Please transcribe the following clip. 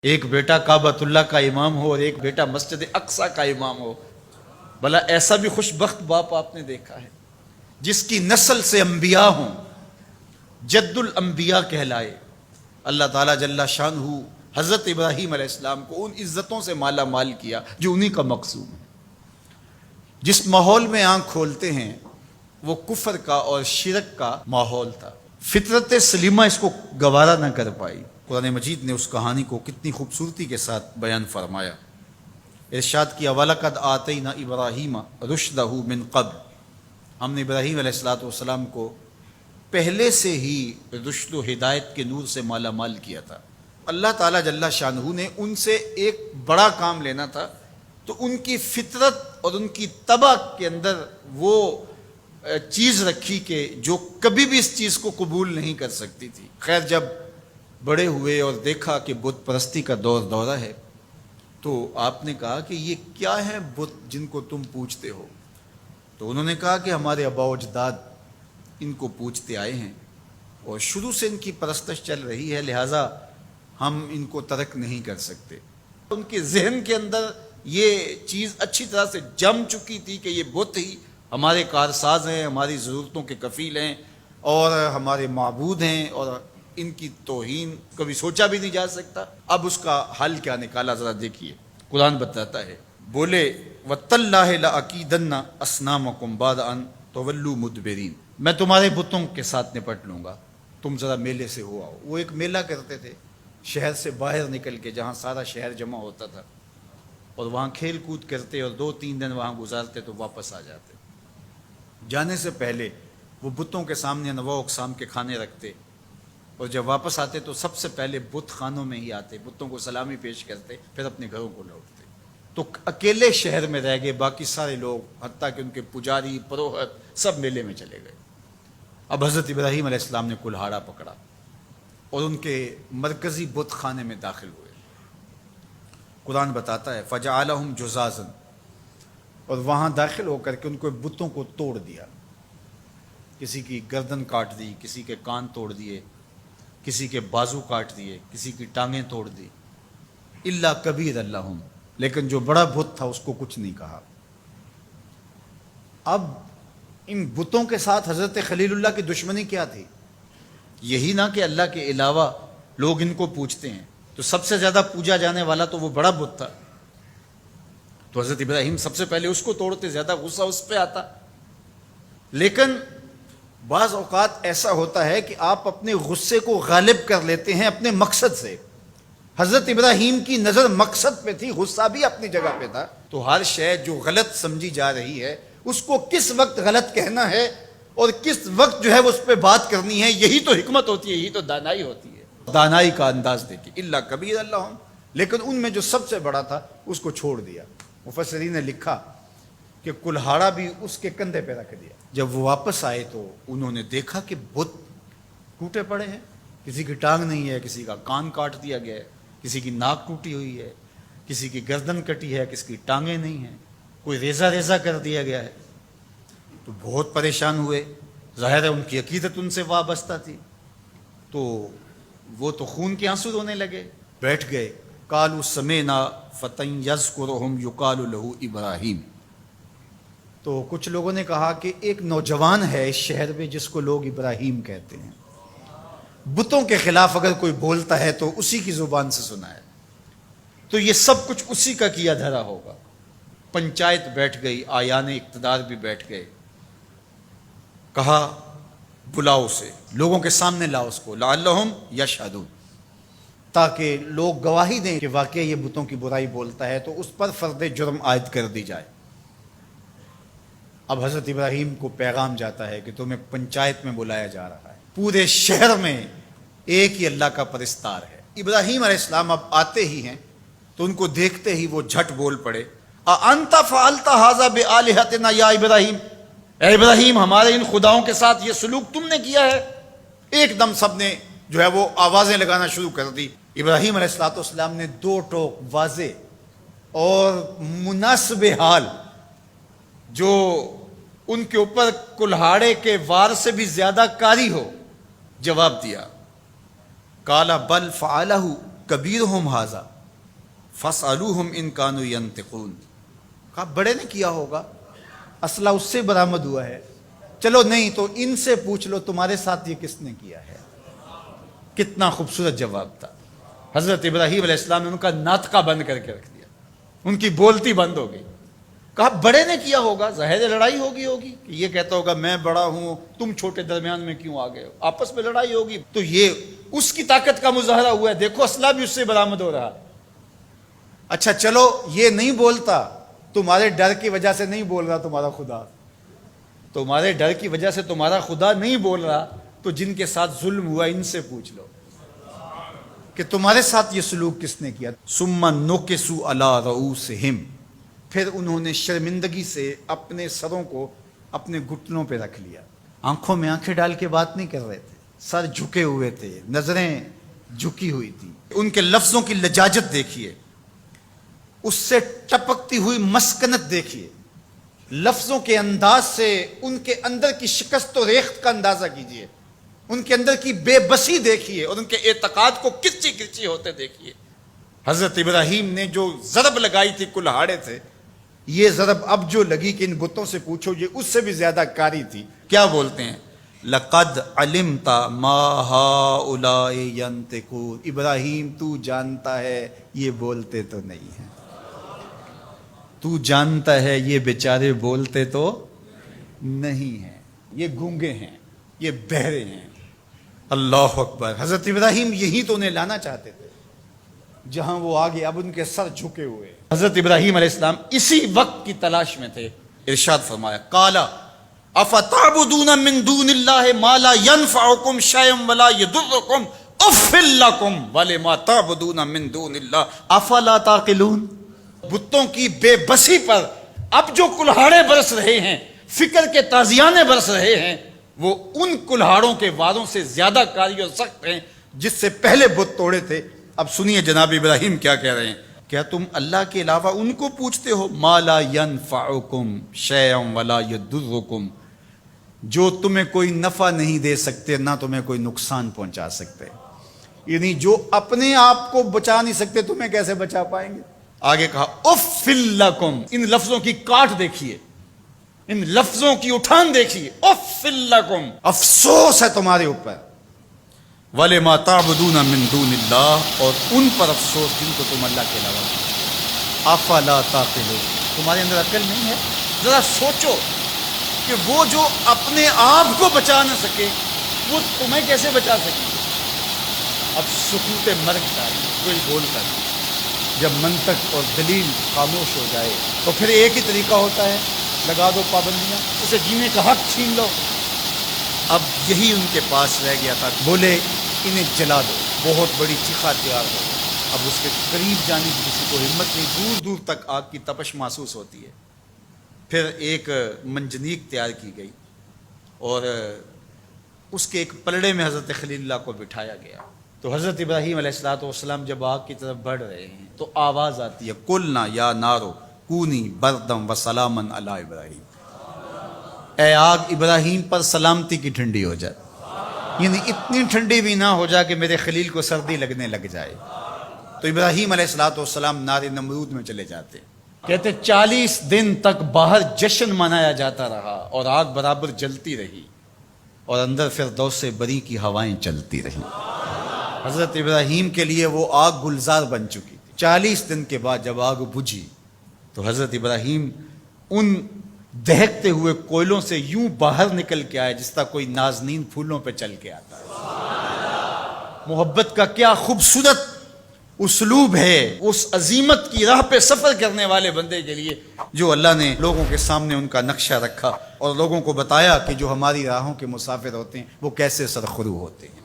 ایک بیٹا کعبۃ اللہ کا امام ہو اور ایک بیٹا مسجد اقصی کا امام ہو، بھلا ایسا بھی خوش بخت باپ آپ نے دیکھا ہے جس کی نسل سے انبیاء ہوں، جد الانبیاء کہلائے؟ اللہ تعالیٰ جل شانہ حضرت ابراہیم علیہ السلام کو ان عزتوں سے مالا مال کیا جو انہی کا مقصود ہے۔ جس ماحول میں آنکھ کھولتے ہیں وہ کفر کا اور شرک کا ماحول تھا، فطرت سلیمہ اس کو گوارا نہ کر پائی۔ قرآن مجید نے اس کہانی کو کتنی خوبصورتی کے ساتھ بیان فرمایا۔ ارشاد کیا وَلَقَدْ آتَيْنَا إِبْرَاهِيمَ رُشْدَهُ مِنْ قَبْلُ، ہم نے ابراہیم علیہ السلام کو پہلے سے ہی رشد و ہدایت کے نور سے مالا مال کیا تھا۔ اللہ تعالیٰ جل شانہ نے ان سے ایک بڑا کام لینا تھا، تو ان کی فطرت اور ان کی طبع کے اندر وہ چیز رکھی کہ جو کبھی بھی اس چیز کو قبول نہیں کر سکتی تھی۔ خیر جب بڑے ہوئے اور دیکھا کہ بت پرستی کا دورہ ہے، تو آپ نے کہا کہ یہ کیا ہے بت جن کو تم پوجتے ہو؟ تو انہوں نے کہا کہ ہمارے آباء و اجداد ان کو پوجتے آئے ہیں اور شروع سے ان کی پرستش چل رہی ہے، لہٰذا ہم ان کو ترک نہیں کر سکتے۔ ان کے ذہن کے اندر یہ چیز اچھی طرح سے جم چکی تھی کہ یہ بت ہی ہمارے کارساز ہیں، ہماری ضرورتوں کے کفیل ہیں اور ہمارے معبود ہیں، اور ان کی توہین کبھی سوچا بھی نہیں جا سکتا۔ اب اس کا حل کیا نکالا ذرا دیکھیے، قرآن بتاتا ہے، بولے وَتَاللَّهِ لَأَكِيدَنَّ أَصْنَامَكُمْ بَعْدَ أَن تُوَلُّوا مُدْبِرِينَ، میں تمہارے بتوں کے ساتھ نپٹ لوں گا، تم ذرا میلے سے ہو آؤ۔ وہ ایک میلہ کرتے تھے شہر سے باہر نکل کے، جہاں سارا شہر جمع ہوتا تھا، اور وہاں کھیل کود کرتے اور 2-3 دن وہاں گزارتے تو واپس آ جاتے۔ جانے سے پہلے وہ بتوں کے سامنے انواع اقسام کے کھانے رکھتے، اور جب واپس آتے تو سب سے پہلے بت خانوں میں ہی آتے، بتوں کو سلامی پیش کرتے، پھر اپنے گھروں کو لوٹتے۔ تو اکیلے شہر میں رہ گئے، باقی سارے لوگ حتیٰ کہ ان کے پجاری پروہت سب میلے میں چلے گئے۔ اب حضرت ابراہیم علیہ السلام نے کلہاڑا پکڑا اور ان کے مرکزی بت خانے میں داخل ہوئے۔ قرآن بتاتا ہے فَجَعَلَهُمْ جُزَازًا، اور وہاں داخل ہو کر کے ان کو بتوں کو توڑ دیا، کسی کی گردن کاٹ دی، کسی کے کان توڑ دیے، کسی کے بازو کاٹ دیے، کسی کی ٹانگیں توڑ دی، الا کبیر اللہم، لیکن جو بڑا بت تھا اس کو کچھ نہیں کہا۔ اب ان بتوں کے ساتھ حضرت خلیل اللہ کی دشمنی کیا تھی؟ یہی نہ کہ اللہ کے علاوہ لوگ ان کو پوجتے ہیں، تو سب سے زیادہ پوجا جانے والا تو وہ بڑا بت تھا، تو حضرت ابراہیم سب سے پہلے اس کو توڑتے، زیادہ غصہ اس پہ آتا۔ لیکن بعض اوقات ایسا ہوتا ہے کہ آپ اپنے غصے کو غالب کر لیتے ہیں اپنے مقصد سے۔ حضرت ابراہیم کی نظر مقصد پہ تھی، غصہ بھی اپنی جگہ پہ تھا۔ تو ہر شے جو غلط سمجھی جا رہی ہے اس کو کس وقت غلط کہنا ہے اور کس وقت جو ہے وہ اس پہ بات کرنی ہے، یہی تو حکمت ہوتی ہے، یہی تو دانائی ہوتی ہے۔ دانائی کا انداز دیکھیے، الا کبیر اللہم، لیکن ان میں جو سب سے بڑا تھا اس کو چھوڑ دیا۔ مفسرین نے لکھا کہ کلہاڑا بھی اس کے کندھے پہ رکھ دیا۔ جب وہ واپس آئے تو انہوں نے دیکھا کہ بت ٹوٹے پڑے ہیں، کسی کی ٹانگ نہیں ہے، کسی کا کان کاٹ دیا گیا ہے، کسی کی ناک ٹوٹی ہوئی ہے، کسی کی گردن کٹی ہے، کسی کی ٹانگیں نہیں ہیں، کوئی ریزہ ریزہ کر دیا گیا ہے۔ تو بہت پریشان ہوئے، ظاہر ہے ان کی عقیدت ان سے وابستہ تھی، تو وہ تو خون کے آنسو رونے لگے، بیٹھ گئے۔ قالوا سمعنا فتى يذكرهم يقال له ابراہیم، تو کچھ لوگوں نے کہا کہ ایک نوجوان ہے اس شہر میں جس کو لوگ ابراہیم کہتے ہیں، بتوں کے خلاف اگر کوئی بولتا ہے تو اسی کی زبان سے سنا ہے، تو یہ سب کچھ اسی کا کیا دھرا ہوگا۔ پنچایت بیٹھ گئی، آیان اقتدار بھی بیٹھ گئے، کہا بلاؤ اسے، لوگوں کے سامنے لاؤ اس کو، لعلہم یشہدون، تاکہ لوگ گواہی دیں کہ واقعی یہ بتوں کی برائی بولتا ہے، تو اس پر فرد جرم عائد کر دی جائے۔ اب حضرت ابراہیم کو پیغام جاتا ہے کہ تمہیں پنچایت میں بلایا جا رہا ہے، پورے شہر میں ایک ہی اللہ کا پرستار ہے۔ ابراہیم علیہ السلام اب آتے ہی ہیں تو ان کو دیکھتے ہی وہ جھٹ بول پڑے، اَأَنْتَ فَعَلْتَ هَذَا بِآلِهَتِنَا یا ابراہیم، اے ابراہیم ہمارے ان خداؤں کے ساتھ یہ سلوک تم نے کیا ہے؟ ایک دم سب نے جو ہے وہ آوازیں لگانا شروع کر دی۔ ابراہیم علیہ السلام نے 2 ٹوک واضح اور مناسب حال جو ان کے اوپر کلہاڑے کے وار سے بھی زیادہ کاری ہو جواب دیا۔ قال بل فعلہ کبیرہم ھذا، فاسألوہم ان کانوا ینطقون، کہا بڑے نے کیا ہوگا، اسلحہ اس سے برآمد ہوا ہے، چلو نہیں تو ان سے پوچھ لو تمہارے ساتھ یہ کس نے کیا ہے۔ کتنا خوبصورت جواب تھا۔ حضرت ابراہیم علیہ السلام نے ان کا ناطقہ بند کر کے رکھ دیا، ان کی بولتی بند ہو گئی۔ کہا بڑے نے کیا ہوگا، ظاہر لڑائی ہوگی کہ یہ کہتا ہوگا میں بڑا ہوں تم چھوٹے، درمیان میں کیوں آ گئے ہو، آپس میں لڑائی ہوگی، تو یہ اس کی طاقت کا مظاہرہ ہوا ہے، دیکھو اسلحہ بھی اس سے برآمد ہو رہا ہے۔ اچھا چلو یہ نہیں بولتا، تمہارے ڈر کی وجہ سے نہیں بول رہا تمہارا خدا، تمہارے ڈر کی وجہ سے تمہارا خدا نہیں بول رہا، تو جن کے ساتھ ظلم ہوا ان سے پوچھ لو کہ تمہارے ساتھ یہ سلوک کس نے کیا۔ ثم نکسوا علی رؤوسہم، پھر انہوں نے شرمندگی سے اپنے سروں کو اپنے گھٹنوں پہ رکھ لیا، آنکھوں میں آنکھیں ڈال کے بات نہیں کر رہے تھے، سر جھکے ہوئے تھے، نظریں جھکی ہوئی تھی۔ ان کے لفظوں کی لجاجت دیکھیے، اس سے ٹپکتی ہوئی مسکنت دیکھیے، لفظوں کے انداز سے ان کے اندر کی شکست و ریخت کا اندازہ کیجیے، ان کے اندر کی بے بسی دیکھیے، اور ان کے اعتقاد کو کرچی کرچی ہوتے دیکھیے۔ حضرت ابراہیم نے جو ضرب لگائی تھی کلہاڑے سے، یہ ضرب اب جو لگی کہ ان بتوں سے پوچھو یہ اس سے بھی زیادہ کاری تھی۔ کیا بولتے ہیں؟ لقد علمت ما هؤلاء ينطقون، ابراہیم تو جانتا ہے یہ بولتے تو نہیں ہیں، تو جانتا ہے یہ بیچارے بولتے تو نہیں ہیں، یہ گونگے ہیں، یہ بہرے ہیں۔ اللہ اکبر۔ حضرت ابراہیم یہی تو انہیں لانا چاہتے تھے جہاں وہ آگے، اب ان کے سر جھکے ہوئے۔ حضرت ابراہیم علیہ السلام اسی وقت کی تلاش میں تھے، ارشاد فرمایا قال افتعبدون من دون اللہ ما لا ينفعکم شیئا ولا یضرکم اف لکم ولما تعبدون من دون اللہ افلا تعقلون۔ بتوں کی بے بسی پر اب جو کلہاڑے برس رہے ہیں، فکر کے تازیانے برس رہے ہیں، وہ ان کلہاڑوں کے واروں سے زیادہ کاری اور سخت ہیں جس سے پہلے بت توڑے تھے۔ اب سنیے جناب ابراہیم کیا کہہ رہے ہیں، کیا تم اللہ کے علاوہ ان کو پوچھتے ہو ما لا ینفعکم شیئا ولا یضرکم، جو تمہیں کوئی نفع نہیں دے سکتے نہ تمہیں کوئی نقصان پہنچا سکتے، یعنی جو اپنے آپ کو بچا نہیں سکتے تمہیں کیسے بچا پائیں گے۔ آگے کہا اف لکم، ان لفظوں کی کاٹ دیکھیے، ان لفظوں کی اٹھان دیکھیے، اف لکم، افسوس ہے تمہارے اوپر، وَلِمَا تَعْبُدُونَ مِن دُونِ اللَّهِ، اور ان پر افسوس جن کو تم اللہ کے علاوہ، افلا تعقلون، تمہارے اندر عقل نہیں ہے؟ ذرا سوچو کہ وہ جو اپنے آپ کو بچا نہ سکے وہ تمہیں کیسے بچا سکے۔ اب سکوت مرگ چاہیے، کوئی بولتا نہیں۔ جب منطق اور دلیل خاموش ہو جائے تو پھر ایک ہی طریقہ ہوتا ہے، لگا دو پابندیاں، اسے جینے کا حق چھین لو۔ اب یہی ان کے پاس رہ گیا تھا، بولے انہیں جلا دو، بہت بڑی چیخا تیار ہو۔ اب اس کے قریب جانے کی کسی کو ہمت نہیں، دور دور تک آگ کی تپش محسوس ہوتی ہے۔ پھر ایک منجنیق تیار کی گئی اور اس کے ایک پلڑے میں حضرت خلیل اللہ کو بٹھایا گیا۔ تو حضرت ابراہیم علیہ السلام جب آگ کی طرف بڑھ رہے ہیں تو آواز آتی ہے قلنا یا نارو کونی بردم وسلاما علی ابراہیم، اے آگ ابراہیم پر سلامتی کی ٹھنڈی ہو جائے، یعنی اتنی ٹھنڈی بھی نہ ہو جائے کہ میرے خلیل کو سردی لگنے لگ جائے۔ تو ابراہیم علیہ السلام نار نمرود میں چلے جاتے، کہتے 40 دن تک باہر جشن منایا جاتا رہا اور آگ برابر جلتی رہی اور اندر فردوس بری کی ہوائیں چلتی رہی۔ حضرت ابراہیم کے لیے وہ آگ گلزار بن چکی تھی۔ 40 دن کے بعد جب آگ بجھی تو حضرت ابراہیم ان دہکتے ہوئے کوئلوں سے یوں باہر نکل کے آئے جس طرح کوئی نازنین پھولوں پہ چل کے آتا ہے۔ محبت کا کیا خوبصورت اسلوب ہے اس عظیمت کی راہ پہ سفر کرنے والے بندے کے لیے، جو اللہ نے لوگوں کے سامنے ان کا نقشہ رکھا اور لوگوں کو بتایا کہ جو ہماری راہوں کے مسافر ہوتے ہیں وہ کیسے سرخرو ہوتے ہیں۔